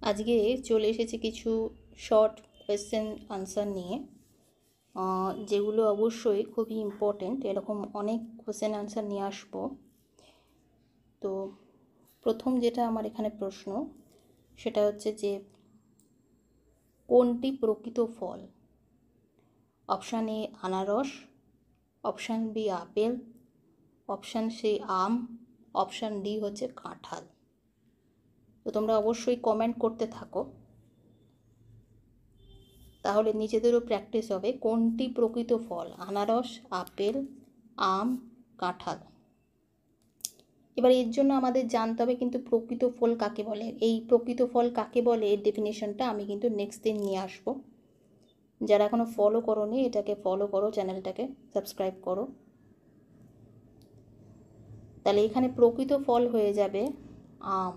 আজকে চলে এসেছে কিছু শর্ট কোয়েশ্চেন আনসার নিয়ে, যেগুলো অবশ্যই খুবই ইম্পর্টেন্ট। এরকম অনেক কোয়েশ্চেন আনসার নিয়ে আসবো। তো প্রথম যেটা আমার এখানে প্রশ্ন, সেটা হচ্ছে যে কোনটি প্রকৃত ফল? অপশান এ আনারস, অপশান বি আপেল, অপশান সি আম, অপশান ডি হচ্ছে কাঁঠাল। তো তোমরা অবশ্যই কমেন্ট করতে থাকো, তাহলে নিজেদেরও প্র্যাকটিস হবে। কোনটি প্রকৃত ফল? আনারস, আপেল, আম, কাঁঠাল। এবার এর জন্য আমাদের জানতে হবে কিন্তু প্রকৃত ফল কাকে বলে। এই প্রকৃত ফল কাকে বলে এর ডেফিনেশনটা আমি কিন্তু নেক্সট দিন নিয়ে আসবো। যারা এখনও ফলো করোনি, এটাকে ফলো করো, চ্যানেলটাকে সাবস্ক্রাইব করো। তাহলে এখানে প্রকৃত ফল হয়ে যাবে আম।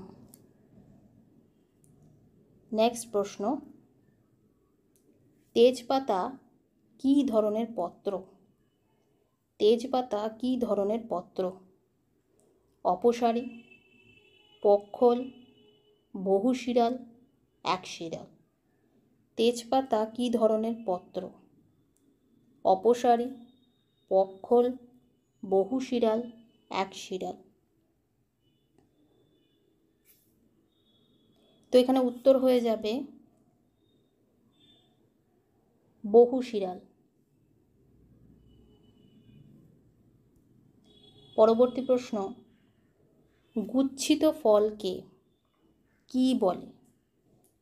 নেক্সট প্রশ্ন, তেজপাতা কী ধরনের পত্র? তেজপাতা কী ধরনের পত্র? অপসারী, পক্ষল, বহুশিরাল, একশিরাল। তেজপাতা কী ধরনের পত্র? অপসারী, পক্ষল, বহুশিরাল, একশিরাল। তো এখানে উত্তর হয়ে যাবে বহুশিরাল। পরবর্তী প্রশ্ন, গুচ্ছিত ফলকে কি বলে?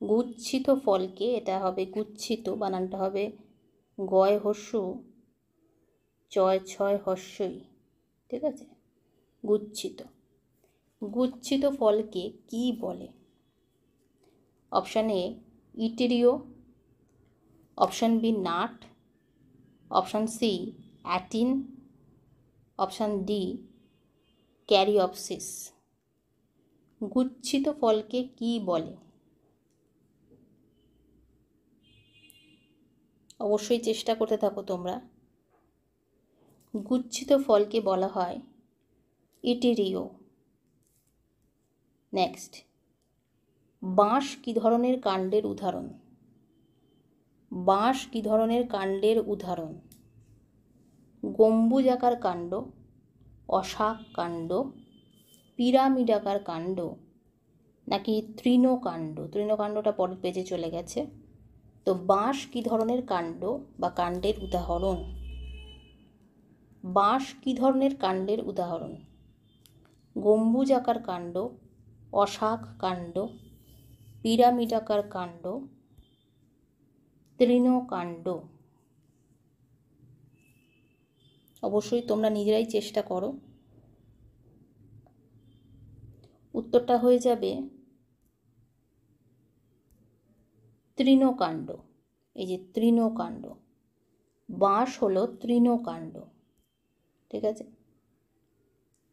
গুচ্ছিত ফলকে, এটা হবে গুচ্ছিত, বানানটা হবে গয় হস্যু চয় ছয় হস্যই, ঠিক আছে? গুচ্ছিত। গুচ্ছিত ফলকে কি বলে? Option A etaerio, option B nut, option C অ্যাটিন, অপশান ডি ক্যারিওপসিস। গুচ্ছিত ফলকে কি বলে? অবশ্যই চেষ্টা করতে থাকো তোমরা। গুচ্ছিত ফলকে বলা হয় ইটেরিও। নেক্সট, বাঁশ কী ধরনের কাণ্ডের উদাহরণ? বাঁশ কী ধরনের কাণ্ডের উদাহরণ? গম্বুজাকার কাণ্ড, অশাক কাণ্ড, পিরামিডাকার কাণ্ড, নাকি তৃণকাণ্ড? তৃণকাণ্ডটা পরের পেজে চলে গেছে। তো বাঁশ কী ধরনের কাণ্ড বা কাণ্ডের উদাহরণ? বাঁশ কী ধরনের কাণ্ডের উদাহরণ? গম্বুজাকার কাণ্ড, অশাক কাণ্ড, পিরামিডাকার কাণ্ড, তৃণকাণ্ড। অবশ্যই তোমরা নিজেরাই চেষ্টা করো। উত্তরটা হয়ে যাবে তৃণকাণ্ড। এই যে তৃণকাণ্ড, বাঁশ হলো তৃণকাণ্ড, ঠিক আছে?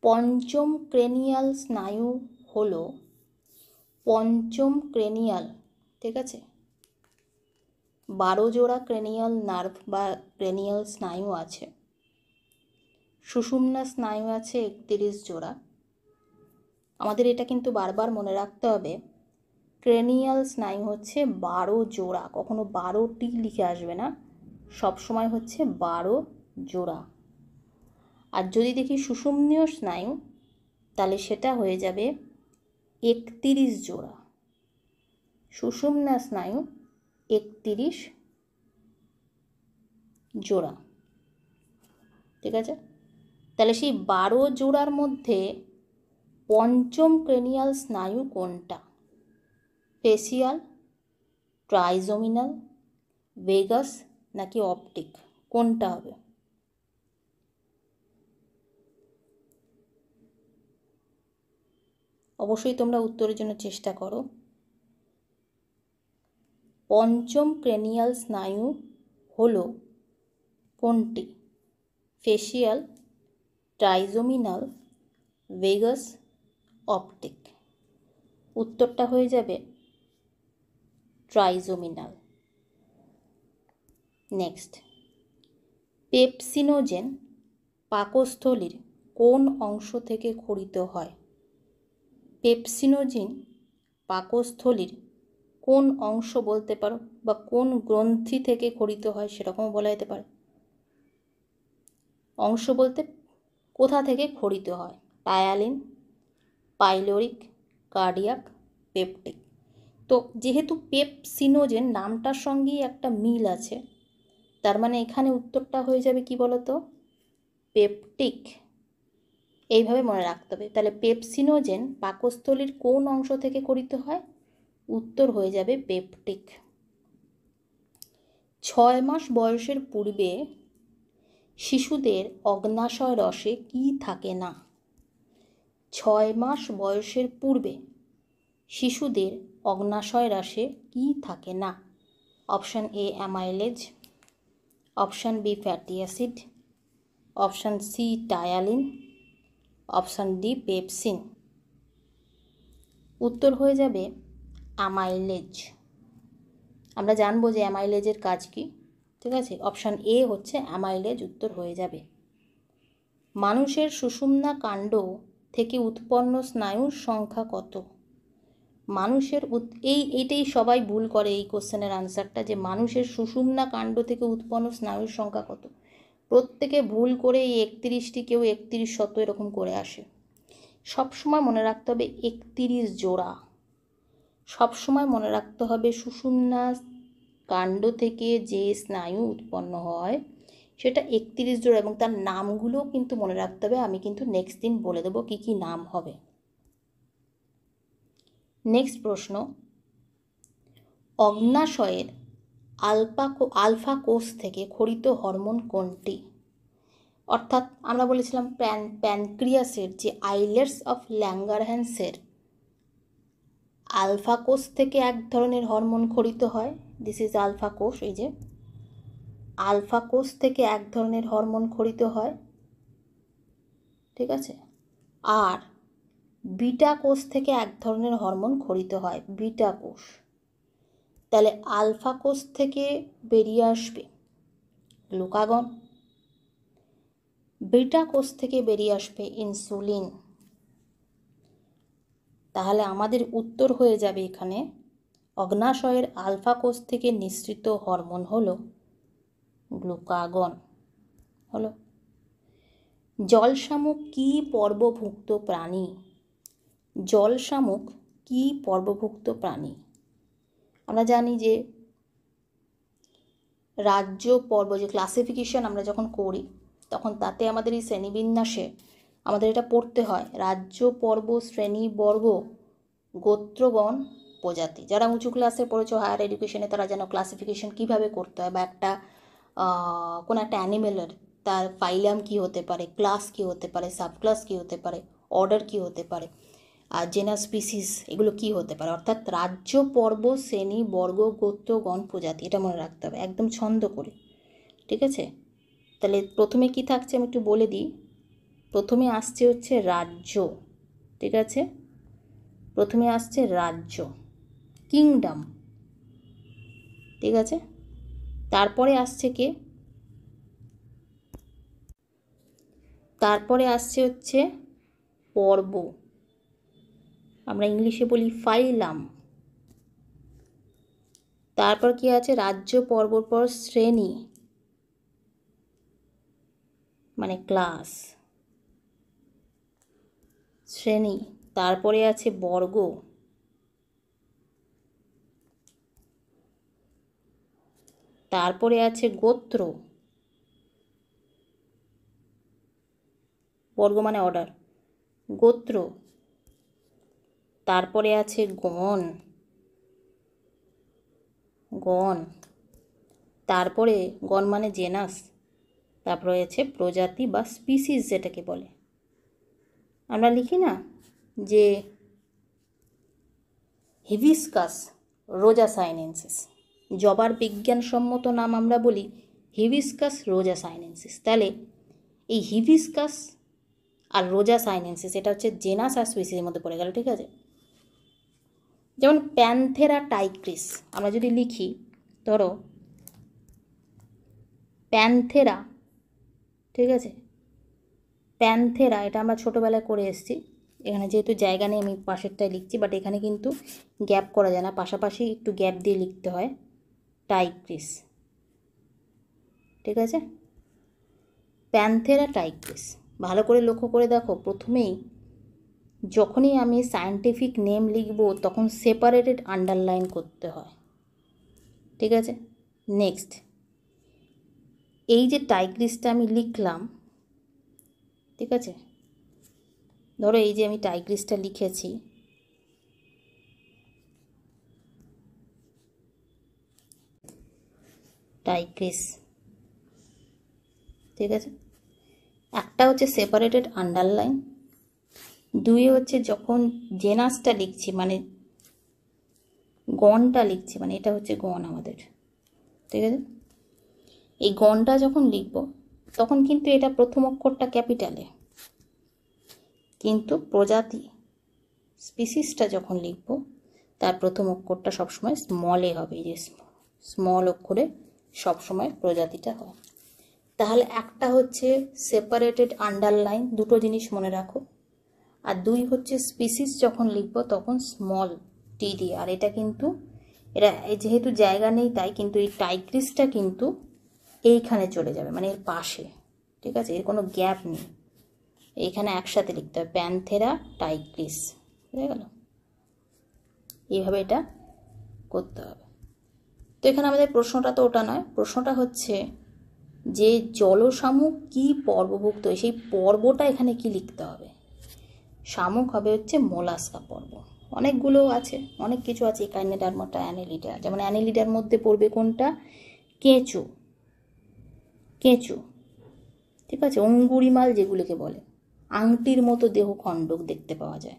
পঞ্চম ক্রেনিয়াল স্নায়ু হলো, পঞ্চম ক্রেনিয়াল, ঠিক আছে? 12 জোড়া ক্রেনিয়াল নার্ভ বা ক্রেনিয়াল স্নায়ু আছে। সুষুম্না স্নায়ু আছে 31 জোড়া। আমাদের এটা কিন্তু বারবার মনে রাখতে হবে, ক্রেনিয়াল স্নায়ু হচ্ছে 12 জোড়া, কখনো 12টি লিখে আসবে না, সবসময় হচ্ছে 12 জোড়া। আর যদি দেখি সুষুম্নীয় স্নায়ু, তাহলে সেটা হয়ে যাবে 31 জোড়া। সুষুম্না স্নায়ু 31 জোড়া, ঠিক আছে? তাহলে সেই 12 জোড়ার মধ্যে পঞ্চম ক্রেনিয়াল স্নায়ু কোনটা? ফেসিয়াল, ট্রাইজোমিনাল, ভেগাস, নাকি অপটিক? কোনটা হবে? অবশ্যই তোমরা উত্তরের জন্য চেষ্টা করো। পঞ্চম ক্রেনিয়াল স্নায়ু হলো কোনটি? Facial, trigeminal, vagus, optic. উত্তরটা হয়ে যাবে ট্রাইজোমিনাল। নেক্সট, পেপসিনোজেন পাকস্থলীর কোন অংশ থেকে ক্ষরিত হয়? পেপসিনোজেন পাকস্থলীর কোন অংশ বলতে পারো, বা কোন গ্রন্থি থেকে খরিত হয় সেরকমও বলা যেতে পারে। অংশ বলতে কোথা থেকে খরিত হয়, টায়ালিন, পাইলোরিক, কার্ডিয়াক, পেপটিক। তো যেহেতু পেপসিনোজেন নামটার সঙ্গেই একটা মিল আছে, তার মানে এখানে উত্তরটা হয়ে যাবে কি বলতো, পেপটিক। এইভাবে মনে রাখতে হবে। তাহলে পেপসিনোজেন পাকস্থলীর কোন অংশ থেকে খরিত হয়, উত্তর হয়ে যাবে পেপটিক। 6 মাস বয়সের পূর্বে শিশুদের অগ্নাশয় রসে কি থাকে না? 6 মাস বয়সের পূর্বে শিশুদের অগ্নাশয় রসে কি থাকে না? Option A amylase, option B fatty acid, option C ptyalin, option D pepsin. উত্তর হয়ে যাবে অ্যামাইলেজ। আমরা জানবো যে অ্যামাইলেজের কাজ কি, ঠিক আছে। অপশান এ হচ্ছে অ্যামাইলেজ উত্তর হয়ে যাবে। মানুষের সুষুম্না কাণ্ড থেকে উৎপন্ন স্নায়ুর সংখ্যা কত? মানুষের এইটাই সবাই ভুল করে এই কোশ্চেনের আনসারটা, যে মানুষের সুষুম্না কাণ্ড থেকে উৎপন্ন স্নায়ুর সংখ্যা কত। প্রত্যেকে ভুল করে এই 31টি, কেউ 3100 এরকম করে আসে। সবসময় মনে রাখতে হবে 31 জোড়া। সবসময় মনে রাখতে হবে সুষুম্না কাণ্ড থেকে যে স্নায়ু উৎপন্ন হয় সেটা 31 জোড়া, এবং তার নামগুলোও কিন্তু মনে রাখতে হবে। আমি কিন্তু নেক্সট দিন বলে দেবো কী কী নাম হবে। নেক্সট প্রশ্ন, অগ্নাশয়ের আলফা কোষ থেকে খরিত হরমোন কোনটি? অর্থাৎ আমরা বলেছিলাম প্যানক্রিয়াসের যে আইলেটস অফ ল্যাঙ্গারহ্যান্সের আলফা কোষ থেকে এক ধরনের হরমোন খরিত হয়। দিস ইজ আলফা কোষ। এই যে আলফা কোষ থেকে এক ধরনের হরমোন খরিত হয়, ঠিক আছে। আর বিটা কোষ থেকে এক ধরনের হরমোন খরিত হয়, বিটা কোষ। তাহলে আলফা কোষ থেকে বেরিয়ে আসবে গ্লুকাগন, বিটা কোষ থেকে বেরিয়ে আসবে ইনসুলিন। তাহলে আমাদের উত্তর হয়ে যাবে এখানে অগ্নাশয়ের আলফা কোষ থেকে নিঃসৃত হরমোন হলো গ্লুকাগন। হলো। জলশামুক কি পর্বভুক্ত প্রাণী? জলশামুক কি পর্বভুক্ত প্রাণী? আমরা জানি যে রাজ্য পর্ব যে ক্লাসিফিকেশন আমরা যখন করি তখন তাতে আমাদের এই শ্রেণীবিন্যাসে আমাদের এটা পড়তে হয়, রাজ্য পর্ব শ্রেণী বর্গ গোত্রগণ প্রজাতি। যারা উঁচু ক্লাসে পড়েছো হায়ার এডুকেশনে তারা যেন ক্লাসিফিকেশন কিভাবে করতে হয়, বা একটা কোনো একটা অ্যানিমেলের তার ফাইলাম কি হতে পারে, ক্লাস কি হতে পারে, সাবক্লাস কি হতে পারে, অর্ডার কি হতে পারে, আর জেনাস স্পিসিস এগুলো কি হতে পারে। অর্থাৎ রাজ্য পর্ব শ্রেণী বর্গ গোত্র গণ প্রজাতি, এটা মনে রাখতে হবে একদম ছন্দ করে, ঠিক আছে। তাহলে প্রথমে কি থাকছে আমি একটু বলে দিই। প্রথমে আসছে হচ্ছে রাজ্য, ঠিক আছে। প্রথমে আসছে রাজ্য, কিংডম, ঠিক আছে। তারপরে আসছে কে, তারপরে আসছে হচ্ছে পর্ব, আমরা ইংলিশে বলি ফাইলাম। তারপর কি আছে, রাজ্য পর্বর পর শ্রেণী মানে ক্লাস, শ্রেণী। তারপরে আছে বর্গ, তারপরে আছে গোত্র, বর্গ মানে অর্ডার, গোত্র। তারপরে আছে গণ, গণ। তারপরে গণ মানে জেনাস। তারপরে আছে প্রজাতি বা স্পিসিস যেটাকে বলে। আমরা লিখি না যে হিবিস্কাস রোজাসাইনেন্সিস, জবার বিজ্ঞানসম্মত নাম আমরা বলি হিবিস্কাস রোজাসাইনেন্সিস। তাহলে এই হিবিস্কাস আর রোজাসাইনেন্সিস এটা হচ্ছে জেনাস আর স্পিসিসের মধ্যে পড়ে গেল, ঠিক আছে। যেমন প্যান্থেরা টাইগ্রিস আমরা যদি লিখি, ধরো প্যান্থেরা, ঠিক আছে, প্যান্থেরা এটা আমরা ছোটোবেলায় করে এসেছি। এখানে যেহেতু জায়গা নেই আমি পাশেরটায় লিখছি, বাট এখানে কিন্তু গ্যাপ করা যায় না, পাশাপাশি একটু গ্যাপ দিয়ে লিখতে হয়। টাইগ্রিস, ঠিক আছে, প্যান্থেরা টাইগ্রিস। ভালো করে লক্ষ্য করে দেখো, প্রথমেই যখনই আমি সায়েন্টিফিক নেম লিখব তখন সেপারেটেড আন্ডারলাইন করতে হয়, ঠিক আছে। নেক্সট, এই যে টাইগ্রিসটা আমি লিখলাম, ঠিক আছে, ধরো এই যে আমি টাইগ্রিসটা লিখেছি, টাইগ্রিস, ঠিক আছে। একটা হচ্ছে সেপারেটেড আন্ডারলাইন, দুই হচ্ছে যখন জেনাসটা লিখছি, মানে গণটা লিখছি, মানে এটা হচ্ছে গণ আমাদের, ঠিক আছে। এই গণটা যখন লিখব তখন কিন্তু এটা প্রথম অক্ষরটা ক্যাপিটালে, কিন্তু প্রজাতি স্পিসিসটা যখন লিখব তার প্রথম অক্ষরটা সবসময় স্মলে হবে, এই যে স্মল অক্ষরে সবসময় প্রজাতিটা হয়। তাহলে একটা হচ্ছে সেপারেটেড আন্ডারলাইন, দুটো জিনিস মনে রাখো। আর দুই হচ্ছে স্পিসিস যখন লিখব তখন স্মল টি দিয়ে। আর এটা কিন্তু এরা যেহেতু জায়গা নেই তাই কিন্তু এই টাইগ্রিসটা কিন্তু এইখানে চলে যাবে, মানে এর পাশে, ঠিক আছে, এর কোনো গ্যাপ নেই, এইখানে একসাথে লিখতে হবে, প্যান্থেরা টাইগ্রিস, বুঝে গেল। এইভাবে এটা করতে হবে। তো এখানে আমাদের প্রশ্নটা তো ওটা নয়, প্রশ্নটা হচ্ছে যে জলশামুক কি পর্বভুক্ত, সেই পর্বটা এখানে কি লিখতে হবে। শামুক হবে হচ্ছে মোলাস্কা পর্ব। অনেকগুলো আছে, অনেক কিছু আছে, একাইনোডার্মাটা, অ্যানেলিডা। যেমন অ্যানেলিডার মধ্যে পড়বে কোনটা, কেঁচো, কেঁচো, ঠিক আছে, অঙ্গুরিমাল যেগুলোকে বলে, আংটির মতো দেহ খণ্ডক দেখতে পাওয়া যায়।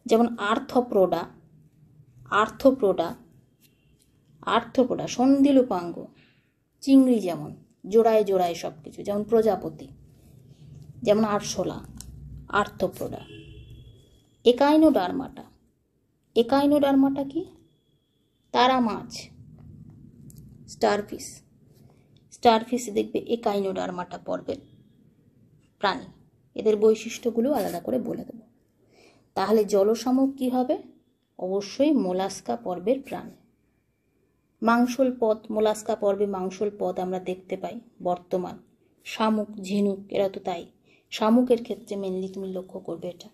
যেমন আর্থ্রোপোডা, আর্থ্রোপোডা, আর্থ্রোপোডা, সন্ধিলোপাঙ্গ, চিংড়ি, যেমন জোড়ায় জোড়ায় সব কিছু, যেমন প্রজাপতি, যেমন আরশোলা, আর্থ্রোপোডা। একাইনোডার্মাটা, একাইনোডার্মাটা কি, তারা মাছ, স্টারফিশ, স্টারফিশ দেখবে একাইনোডার্মাটা পর্বের প্রাণী। এদের বৈশিষ্ট্যগুলো আলাদা করে বলে দেব। তাহলে জলশামুক কী হবে, অবশ্যই মোলাস্কা পর্বের প্রাণী। মাংসল পদ, মোলাস্কা পর্বে মাংসল পদ আমরা দেখতে পাই বর্তমান। শামুক, ঝিনুক, এরা তো তাই। শামুকের ক্ষেত্রে মেনলি তুমি লক্ষ্য করবে এটা,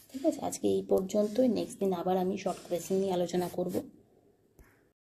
ঠিক আছে। আজকে এই পর্যন্তই, নেক্সট দিন আবার আমি শর্ট কোয়েশ্চেন নিয়ে আলোচনা করব।